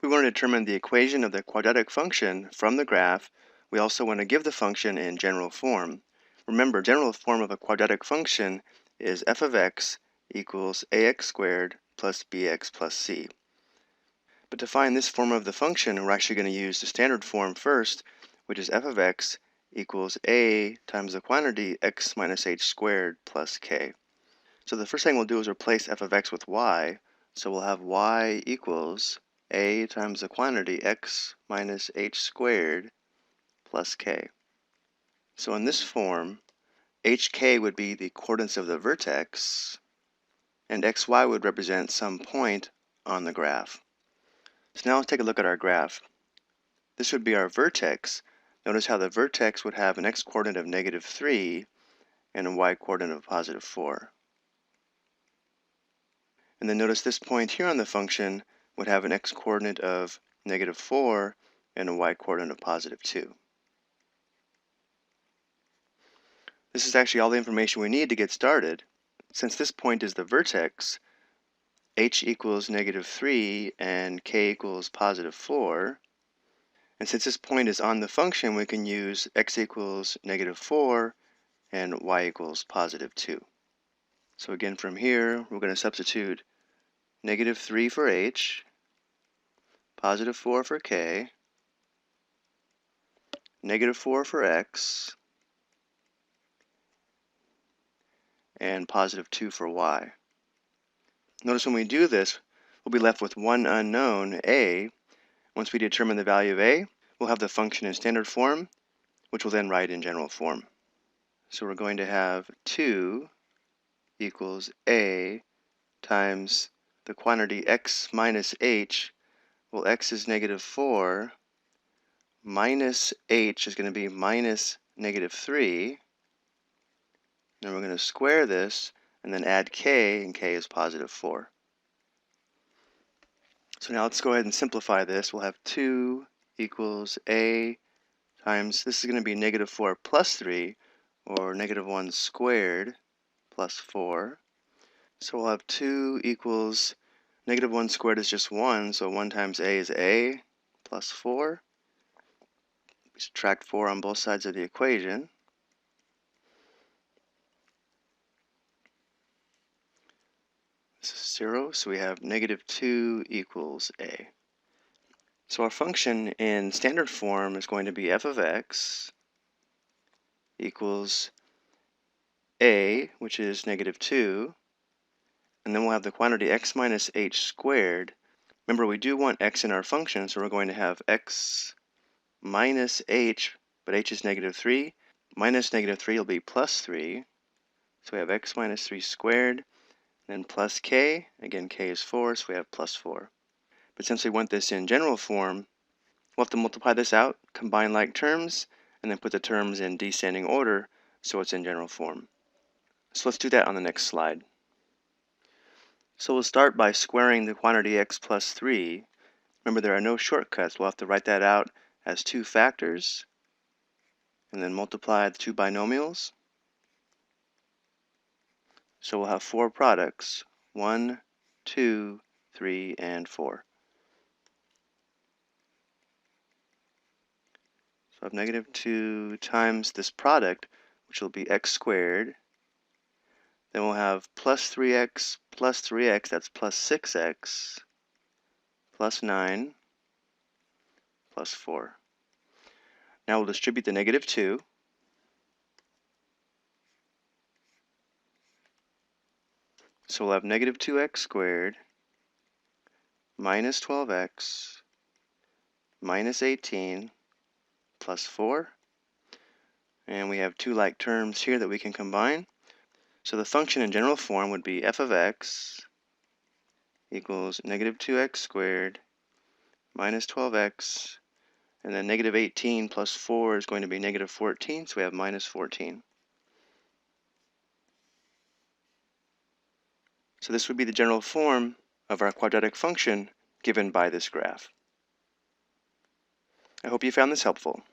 We want to determine the equation of the quadratic function from the graph. We also want to give the function in general form. Remember, general form of a quadratic function is f of x equals ax squared plus bx plus c. But to find this form of the function, we're actually going to use the standard form first, which is f of x equals a times the quantity x minus h squared plus k. So the first thing we'll do is replace f of x with y. So we'll have y equals a times the quantity x minus h squared plus k. So in this form, hk would be the coordinates of the vertex, and xy would represent some point on the graph. So now let's take a look at our graph. This would be our vertex. Notice how the vertex would have an x-coordinate of -3 and a y-coordinate of +4. And then notice this point here on the function would have an x-coordinate of -4 and a y-coordinate of +2. This is actually all the information we need to get started. Since this point is the vertex, h equals -3 and k equals +4. And since this point is on the function, we can use x equals -4 and y equals +2. So again, from here, we're going to substitute -3 for h, +4 for k, -4 for x, and +2 for y. Notice when we do this, we'll be left with one unknown, a. Once we determine the value of a, we'll have the function in standard form, which we'll then write in general form. So we're going to have 2 equals a times the quantity x minus h. Well, x is -4, minus h is going to be minus -3. And we're going to square this and then add k, and k is +4. So now let's go ahead and simplify this. We'll have 2 equals a times, this is going to be -4 plus 3, or -1 squared plus 4. So we'll have 2 equals, -1 squared is just 1, so 1 times a is a plus 4. We subtract 4 on both sides of the equation. This is 0, so we have -2 equals a. So our function in standard form is going to be f of x equals a, which is -2, and then we'll have the quantity x minus h squared. Remember, we do want x in our function, so we're going to have x minus h, but h is -3, minus -3 will be +3, so we have x minus 3 squared, then plus k, again k is 4, so we have +4. But since we want this in general form, we'll have to multiply this out, combine like terms, and then put the terms in descending order so it's in general form. So let's do that on the next slide. So we'll start by squaring the quantity x plus 3. Remember, there are no shortcuts. We'll have to write that out as 2 factors and then multiply the 2 binomials. So we'll have 4 products, 1, 2, 3, and 4. So I have -2 times this product, which will be x squared. Then we'll have plus 3x, that's plus 6x, plus 9, plus 4. Now we'll distribute the -2. So we'll have -2x squared minus 12x minus 18 plus 4. And we have 2 like terms here that we can combine. So the function in general form would be f of x equals -2x squared minus 12x, and then -18 plus 4 is going to be -14, so we have -14. So this would be the general form of our quadratic function given by this graph. I hope you found this helpful.